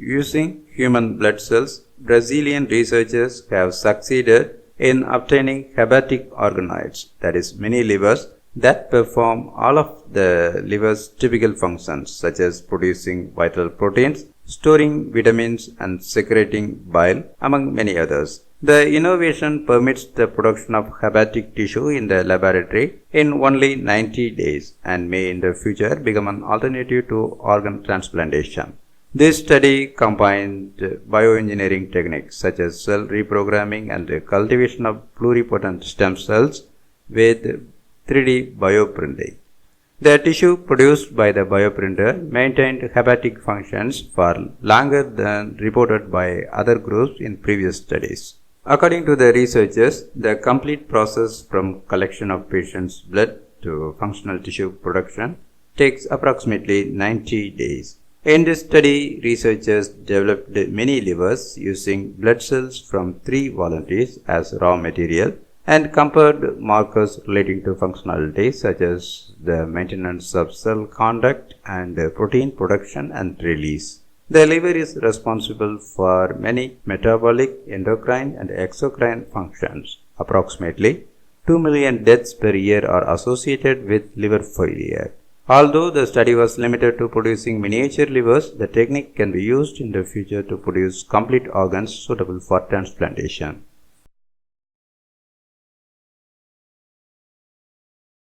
Using human blood cells, Brazilian researchers have succeeded in obtaining hepatic organoids, that is, mini livers, that perform all of the liver's typical functions such as producing vital proteins, storing vitamins and secreting bile, among many others. The innovation permits the production of hepatic tissue in the laboratory in only 90 days and may in the future become an alternative to organ transplantation. This study combined bioengineering techniques such as cell reprogramming and the cultivation of pluripotent stem cells with 3D bioprinting. The tissue produced by the bioprinter maintained hepatic functions for longer than reported by other groups in previous studies. According to the researchers, the complete process from collection of patient's blood to functional tissue production takes approximately 90 days. In this study, researchers developed mini livers using blood cells from 3 volunteers as raw material and compared markers relating to functionality such as the maintenance of cell conduct and protein production and release. The liver is responsible for many metabolic, endocrine and exocrine functions. Approximately 2 million deaths per year are associated with liver failure. Although the study was limited to producing miniature livers, the technique can be used in the future to produce complete organs suitable for transplantation.